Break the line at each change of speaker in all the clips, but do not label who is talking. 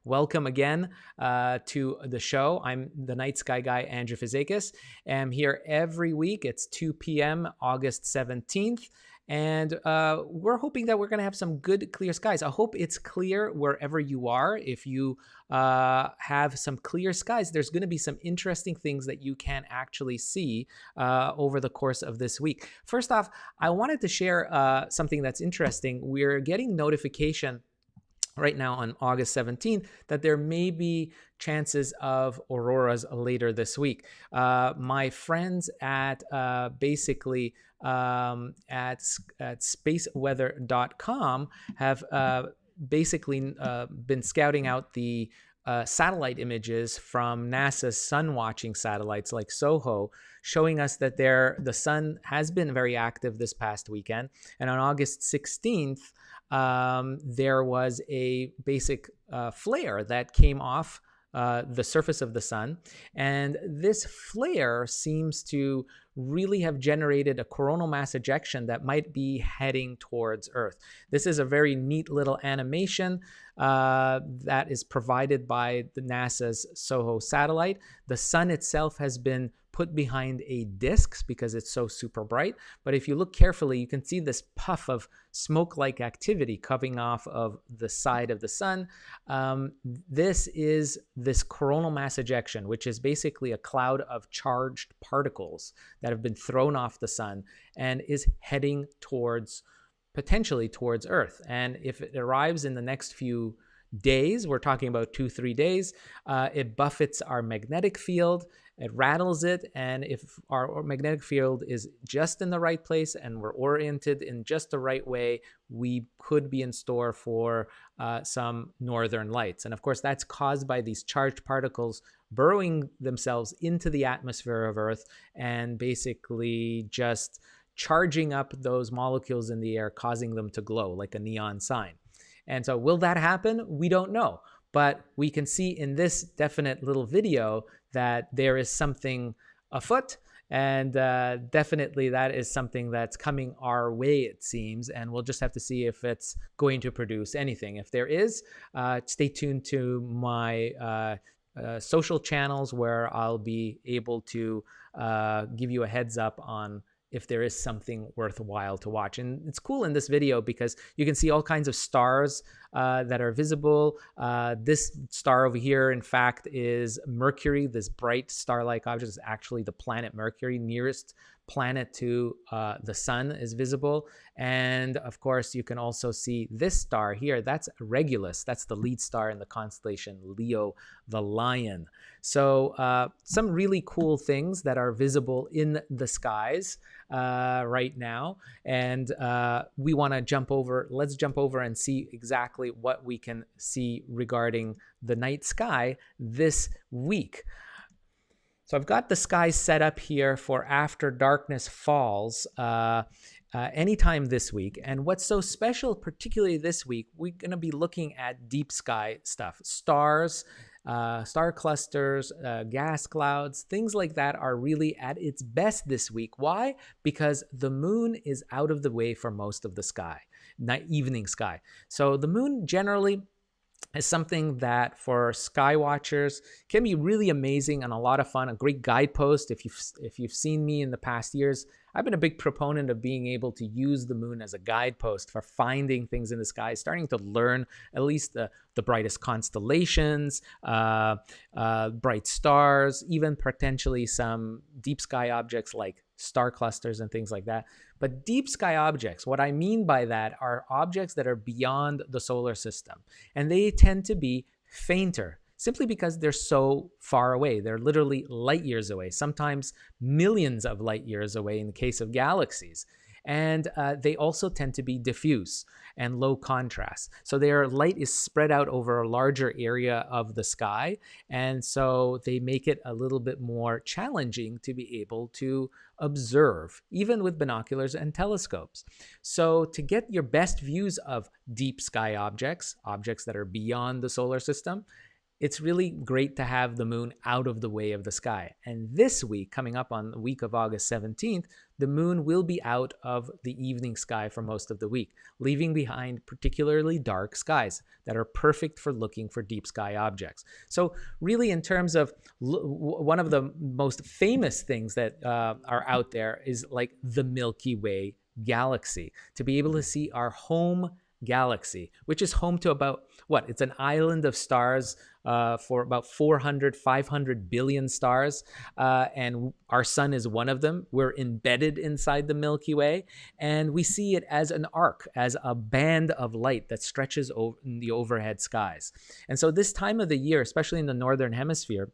Welcome again to the show. I'm the night sky guy, Andrew Fazekas. I'm here every week. It's 2 p.m., August 17th. And we're hoping that we're going to have some good, clear skies. I hope it's clear wherever you are. If you have some clear skies, there's going to be some interesting things that you can actually see over the course of this week. First off, I wanted to share something that's interesting. We're getting notification right now on August 17th that there may be chances of auroras later this week. My friends at spaceweather.com have basically been scouting out the satellite images from NASA's sun watching satellites like SOHO, showing us that the sun has been very active this past weekend. And on August 16th, there was a basic flare that came off the surface of the sun. And this flare seems to really have generated a coronal mass ejection that might be heading towards Earth. This is a very neat little animation that is provided by the NASA's SOHO satellite. The sun itself has been put behind a disk because it's so super bright. But if you look carefully, you can see this puff of smoke-like activity coming off of the side of the sun. This is this coronal mass ejection, which is basically a cloud of charged particles that have been thrown off the sun and is heading potentially towards Earth. And if it arrives in the next few days, we're talking about 2-3 days, it buffets our magnetic field, it rattles it, and if our magnetic field is just in the right place and we're oriented in just the right way, we could be in store for some northern lights. And of course, that's caused by these charged particles burrowing themselves into the atmosphere of Earth and basically just charging up those molecules in the air, causing them to glow like a neon sign. And so will that happen? We don't know. But we can see in this definite little video that there is something afoot. And definitely that is something that's coming our way, it seems. And we'll just have to see if it's going to produce anything. If there is, stay tuned to my social channels where I'll be able to give you a heads up on if there is something worthwhile to watch. And it's cool in this video because you can see all kinds of stars that are visible. This star over here, in fact, is Mercury. This bright star-like object is actually the planet Mercury. Nearest planet to the sun is visible. And of course, you can also see this star here. That's Regulus. That's the lead star in the constellation Leo, the Lion. So some really cool things that are visible in the skies right now. And we want to jump over. Let's jump over and see exactly what we can see regarding the night sky this week. So I've got the skies set up here for after darkness falls anytime this week. And what's so special, particularly this week, we're going to be looking at deep sky stuff. Stars, star clusters, gas clouds, things like that are really at its best this week. Why? Because the moon is out of the way for most of the sky, evening sky. So the moon generally is something that for sky watchers can be really amazing and a lot of fun, a great guidepost. If you've seen me in the past years, I've been a big proponent of being able to use the moon as a guidepost for finding things in the sky, starting to learn at least the brightest constellations, bright stars, even potentially some deep sky objects like star clusters and things like that. But deep sky objects, what I mean by that are objects that are beyond the solar system. And they tend to be fainter simply because they're so far away. They're literally light years away, sometimes millions of light years away in the case of galaxies. And they also tend to be diffuse and low contrast. So their light is spread out over a larger area of the sky. And so they make it a little bit more challenging to be able to observe, even with binoculars and telescopes. So to get your best views of deep sky objects, objects that are beyond the solar system, it's really great to have the moon out of the way of the sky. And this week, coming up on the week of August 17th, the moon will be out of the evening sky for most of the week, leaving behind particularly dark skies that are perfect for looking for deep sky objects. So really, in terms of one of the most famous things that are out there is like the Milky Way Galaxy. To be able to see our home galaxy, which is home to about it's an island of stars for about 400, 500 billion stars. And our sun is one of them. We're embedded inside the Milky Way, and we see it as an arc, as a band of light that stretches over in the overhead skies. And so this time of the year, especially in the Northern Hemisphere,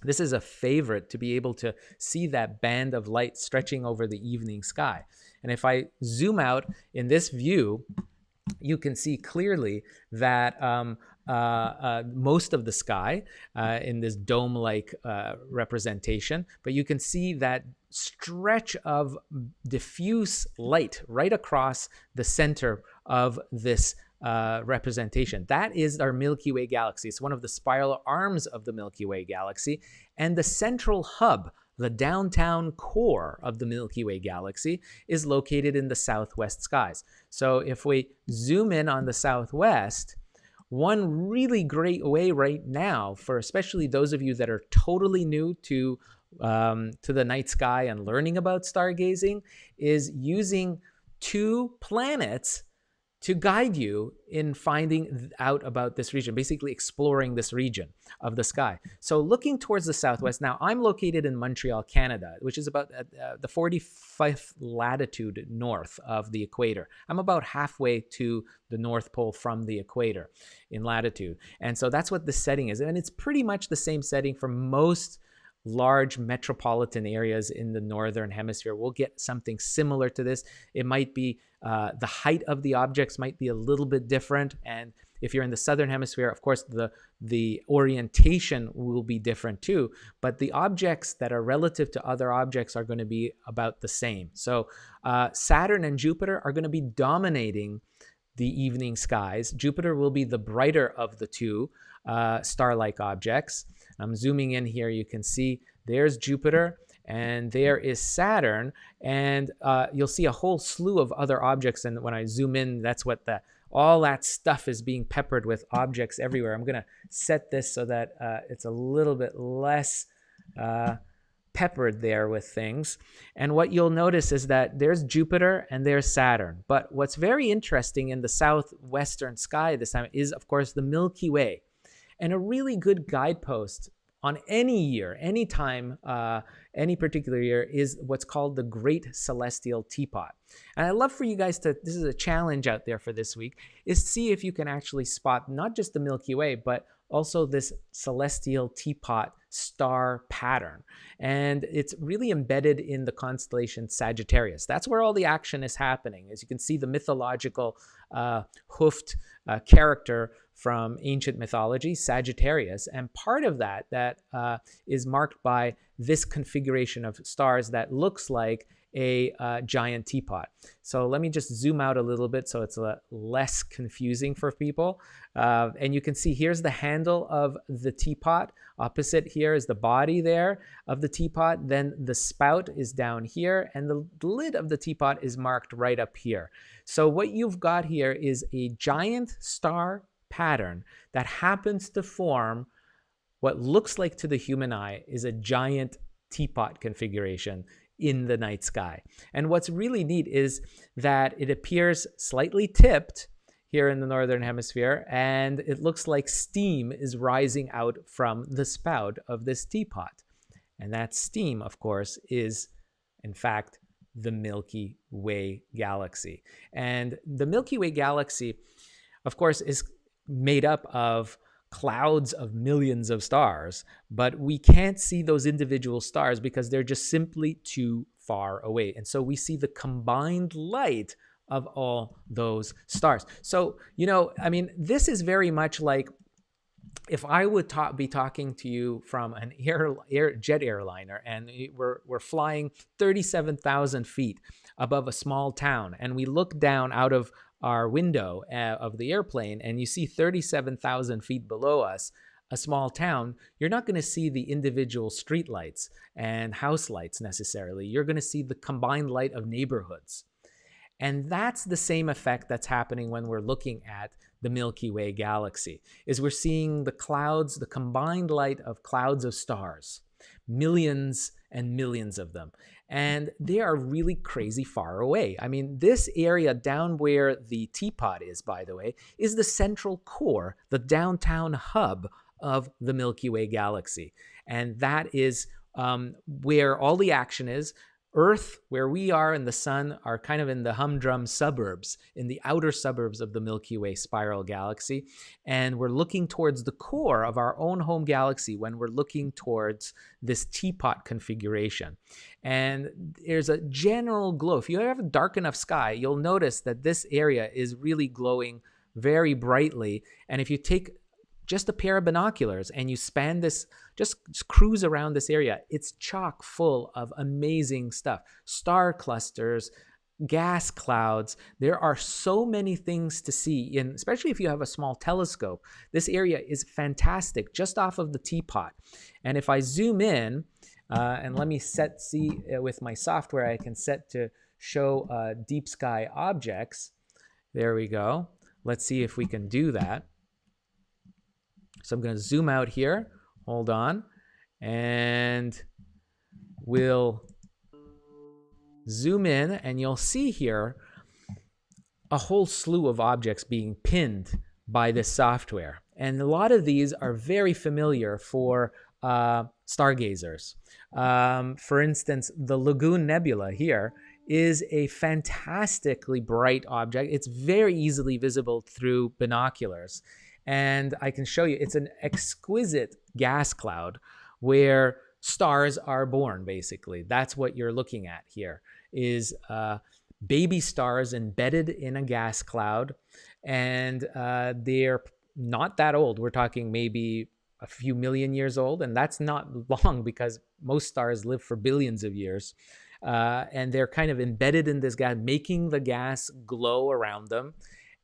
this is a favorite to be able to see that band of light stretching over the evening sky. And if I zoom out in this view, you can see clearly that most of the sky in this dome-like representation, but you can see that stretch of diffuse light right across the center of this representation. That is our Milky Way Galaxy. It's one of the spiral arms of the Milky Way Galaxy, and the central hub, the downtown core of the Milky Way Galaxy, is located in the southwest skies. So if we zoom in on the southwest, one really great way right now for especially those of you that are totally new to the night sky and learning about stargazing is using two planets to guide you in finding out about this region, basically exploring this region of the sky. So looking towards the southwest, now I'm located in Montreal, Canada, which is about the 45th latitude north of the equator. I'm about halfway to the North Pole from the equator in latitude. And so that's what the setting is. And it's pretty much the same setting for most large metropolitan areas in the Northern Hemisphere. We'll get something similar to this. It might be the height of the objects might be a little bit different. And if you're in the Southern Hemisphere, of course, the orientation will be different too. But the objects that are relative to other objects are going to be about the same. So Saturn and Jupiter are going to be dominating the evening skies. Jupiter will be the brighter of the two star-like objects. I'm zooming in here. You can see there's Jupiter and there is Saturn, and you'll see a whole slew of other objects. And when I zoom in, that's what all that stuff is being peppered with objects everywhere. I'm going to set this so that it's a little bit less peppered there with things. And what you'll notice is that there's Jupiter and there's Saturn. But what's very interesting in the southwestern sky this time is, of course, the Milky Way. And a really good guidepost on any year, any time, any particular year, is what's called the Great Celestial Teapot. And I'd love for you guys to, this is a challenge out there for this week, is see if you can actually spot not just the Milky Way, but also this Celestial Teapot star pattern. And it's really embedded in the constellation Sagittarius. That's where all the action is happening. As you can see, the mythological hoofed character from ancient mythology, Sagittarius. And part of that is marked by this configuration of stars that looks like a giant teapot. So let me just zoom out a little bit so it's less confusing for people. And you can see here's the handle of the teapot. Opposite here is the body there of the teapot. Then the spout is down here, and the lid of the teapot is marked right up here. So what you've got here is a giant star pattern that happens to form what looks like to the human eye is a giant teapot configuration in the night sky. And what's really neat is that it appears slightly tipped here in the Northern Hemisphere, and it looks like steam is rising out from the spout of this teapot. And that steam, of course, is in fact the Milky Way Galaxy. And the Milky Way Galaxy, of course, is made up of clouds of millions of stars, but we can't see those individual stars because they're just simply too far away. And so we see the combined light of all those stars. So, you know, I mean, this is very much like if I would be talking to you from an jet airliner, and we're flying 37,000 feet above a small town, and we look down out of our window of the airplane, and you see 37,000 feet below us a small town, you're not going to see the individual street lights and house lights necessarily. You're going to see the combined light of neighborhoods. And that's the same effect that's happening when we're looking at the Milky Way galaxy, is we're seeing the clouds, the combined light of clouds of stars, millions and millions of them. And they are really crazy far away. I mean, this area down where the teapot is, by the way, is the central core, the downtown hub of the Milky Way galaxy. And that is where all the action is. Earth, where we are, and the sun are kind of in the humdrum suburbs, in the outer suburbs of the Milky Way spiral galaxy. And we're looking towards the core of our own home galaxy when we're looking towards this teapot configuration. And there's a general glow. If you have a dark enough sky, you'll notice that this area is really glowing very brightly. And if you take just a pair of binoculars and you span this, just cruise around this area, it's chock full of amazing stuff. Star clusters, gas clouds. There are so many things to see, especially if you have a small telescope. This area is fantastic just off of the teapot. And if I zoom in, and let me see with my software, I can set to show deep sky objects. There we go. Let's see if we can do that. So I'm going to zoom out here. Hold on. And we'll zoom in, and you'll see here a whole slew of objects being pinned by this software. And a lot of these are very familiar for stargazers. For instance, the Lagoon Nebula here is a fantastically bright object. It's very easily visible through binoculars. And I can show you, it's an exquisite gas cloud where stars are born, basically. That's what you're looking at here, is baby stars embedded in a gas cloud. And they're not that old. We're talking maybe a few million years old. And that's not long, because most stars live for billions of years. And they're kind of embedded in this gas, making the gas glow around them.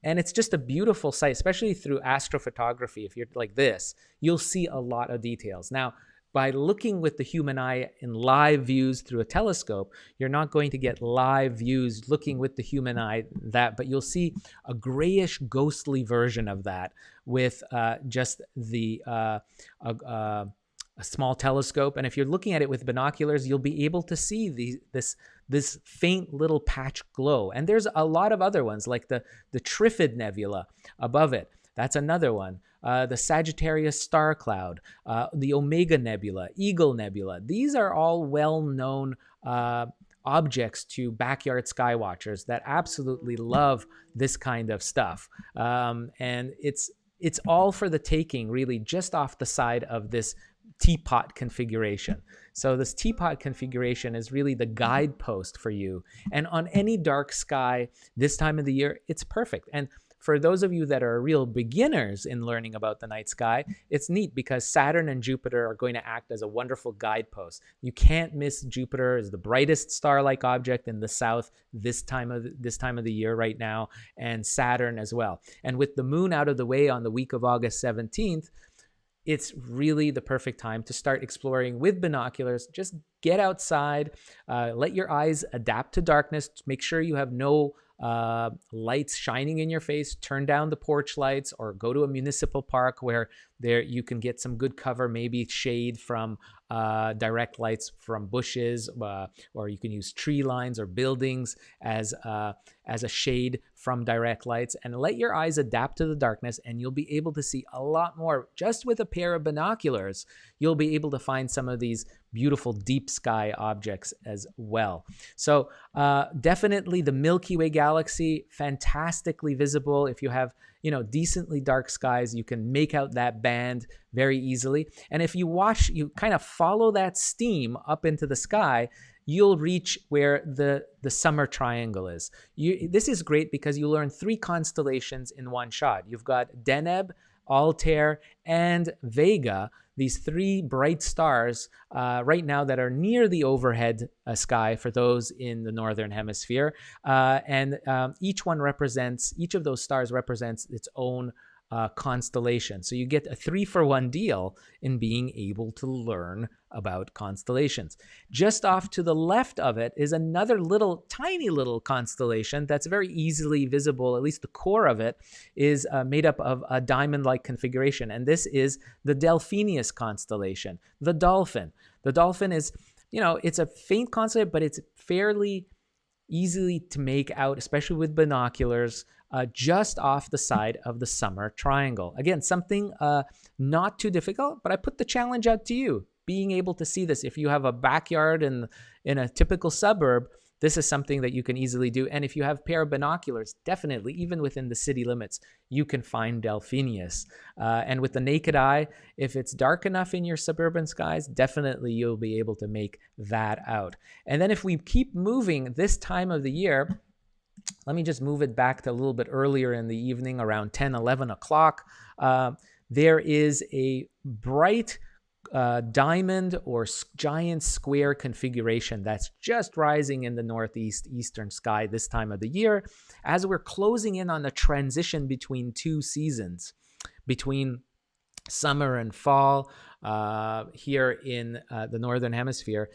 And it's just a beautiful sight, especially through astrophotography. If you're like this, you'll see a lot of details. Now, by looking with the human eye in live views through a telescope, you're not going to get live views looking with the human eye, but you'll see a grayish, ghostly version of that with just the a small telescope. And if you're looking at it with binoculars, you'll be able to see this faint little patch glow. And there's a lot of other ones, like the Trifid Nebula above it. That's another one. The Sagittarius star cloud, the Omega Nebula, Eagle Nebula. These are all well-known objects to backyard skywatchers that absolutely love this kind of stuff. And it's all for the taking, really, just off the side of this teapot configuration. So this teapot configuration is really the guidepost for you. And on any dark sky this time of the year, it's perfect. And for those of you that are real beginners in learning about the night sky, it's neat because Saturn and Jupiter are going to act as a wonderful guidepost. You can't miss Jupiter as the brightest star-like object in the south this time of the year right now, and Saturn as well. And with the moon out of the way on the week of August 17th, it's really the perfect time to start exploring with binoculars. Just get outside, let your eyes adapt to darkness. Make sure you have no lights shining in your face. Turn down the porch lights, or go to a municipal park where there you can get some good cover, maybe shade from direct lights from bushes, or you can use tree lines or buildings as a shade from direct lights, and let your eyes adapt to the darkness, and you'll be able to see a lot more. Just with a pair of binoculars, you'll be able to find some of these beautiful deep sky objects as well. So definitely the Milky Way galaxy, fantastically visible. If you have decently dark skies, you can make out that band very easily. And if you kind of follow that steam up into the sky, you'll reach where the summer triangle is. This is great because you learn 3 constellations in one shot. You've got Deneb, Altair, and Vega, these 3 bright stars right now that are near the overhead sky for those in the northern hemisphere. And each of those stars represents its own constellation. So you get a 3-for-1 deal in being able to learn about constellations. Just off to the left of it is another tiny little constellation that's very easily visible. At least the core of it is made up of a diamond-like configuration. And this is the Delphinius constellation, the Dolphin. The Dolphin is, it's a faint constellation, but it's fairly easily to make out, especially with binoculars, just off the side of the summer triangle. Again, something not too difficult, but I put the challenge out to you, being able to see this. If you have a backyard in a typical suburb, this is something that you can easily do. And if you have a pair of binoculars, definitely, even within the city limits, you can find Delphinius. And with the naked eye, if it's dark enough in your suburban skies, definitely you'll be able to make that out. And then if we keep moving this time of the year, let me just move it back to a little bit earlier in the evening, around 10, 11 o'clock. There is a bright diamond or giant square configuration that's just rising in the eastern sky this time of the year, as we're closing in on the transition between two seasons, between summer and fall here in the northern hemisphere.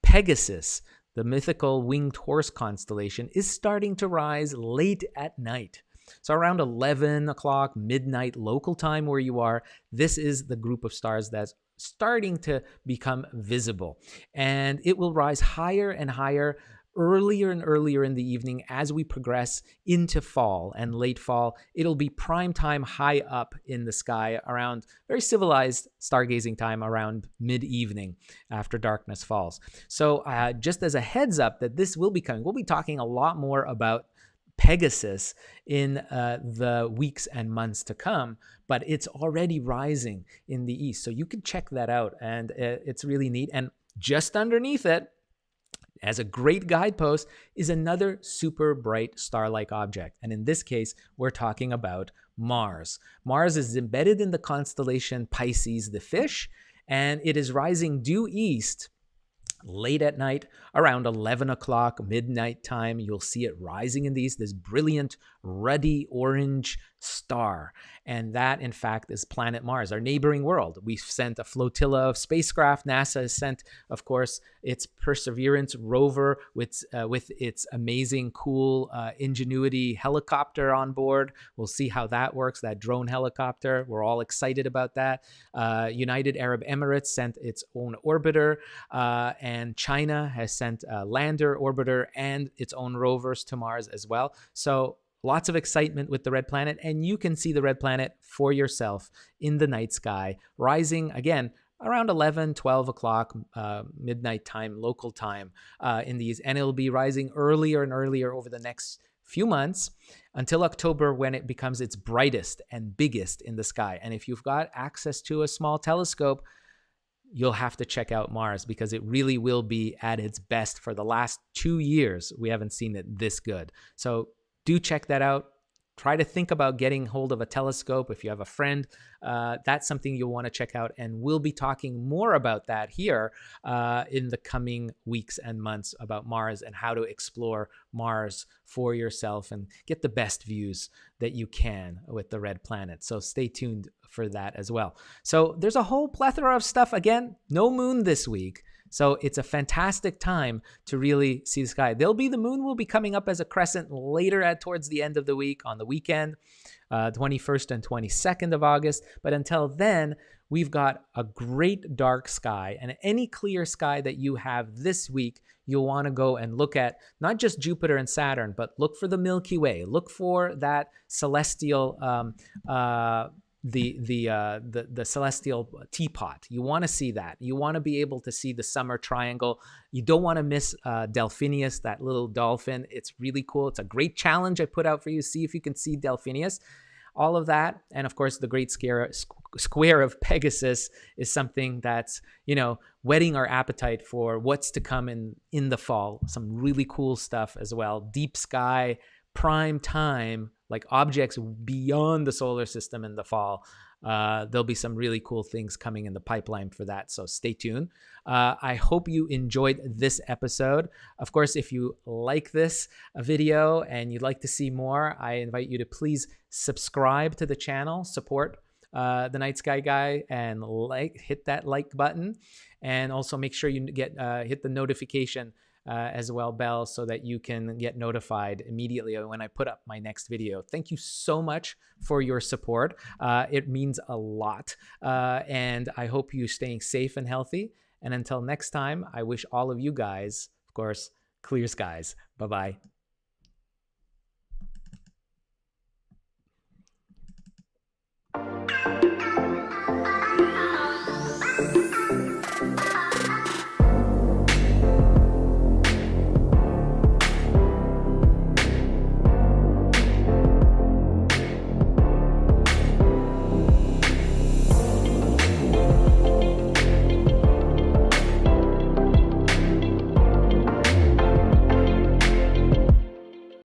Pegasus, the mythical winged horse constellation, is starting to rise late at night. So around 11 o'clock, midnight local time where you are, this is the group of stars that's starting to become visible. And it will rise higher and higher, earlier and earlier in the evening as we progress into fall and late fall. It'll be prime time high up in the sky around very civilized stargazing time around mid-evening after darkness falls. So just as a heads up that this will be coming, we'll be talking a lot more about Pegasus in the weeks and months to come, but it's already rising in the east. So you can check that out, and it's really neat. And just underneath it, as a great guidepost, is another super bright star-like object. And in this case, we're talking about Mars. Mars is embedded in the constellation Pisces, the fish, and it is rising due east late at night, around 11 o'clock, midnight time. You'll see it rising in the east, this brilliant, ruddy orange star. And that, in fact, is planet Mars, our neighboring world. We've sent a flotilla of spacecraft. NASA has sent, of course, its Perseverance rover with its amazing, cool Ingenuity helicopter on board. We'll see how that works, that drone helicopter. We're all excited about that. United Arab Emirates sent its own orbiter, and China has sent a lander, orbiter, and its own rovers to Mars as well. So lots of excitement with the red planet, and you can see the red planet for yourself in the night sky, rising again around 11, 12 o'clock, midnight time, local time in these, and it'll be rising earlier and earlier over the next few months until October, when it becomes its brightest and biggest in the sky. And if you've got access to a small telescope, you'll have to check out Mars, because it really will be at its best. For the last 2 years, we haven't seen it this good. So do check that out. Try to think about getting hold of a telescope. If you have a friend, that's something you'll want to check out. And we'll be talking more about that here in the coming weeks and months, about Mars and how to explore Mars for yourself and get the best views that you can with the red planet. So stay tuned for that as well. So there's a whole plethora of stuff. Again, no moon this week. So it's a fantastic time to really see the sky. The moon will be coming up as a crescent later towards the end of the week, on the weekend, 21st and 22nd of August. But until then, we've got a great dark sky, and any clear sky that you have this week, you'll want to go and look at not just Jupiter and Saturn, but look for the Milky Way. Look for that celestial the celestial teapot. You want to see that. You want to be able to see the summer triangle. You don't want to miss Delphinius, that little dolphin. It's really cool. It's a great challenge I put out for you. See if you can see Delphinius. All of that. And of course, the Great Square of Pegasus is something that's, whetting our appetite for what's to come in the fall. Some really cool stuff as well. Deep sky, prime time, like objects beyond the solar system in the fall. there'll be some really cool things coming in the pipeline for that. So stay tuned. I hope you enjoyed this episode. Of course, if you like this video and you'd like to see more, I invite you to please subscribe to the channel, support the Night Sky Guy, and hit that like button, and also make sure you get hit the notification as well bell, so that you can get notified immediately when I put up my next video. Thank you so much for your support. It means a lot, and I hope you're staying safe and healthy. And until next time, I wish all of you guys, of course, clear skies. Bye-bye.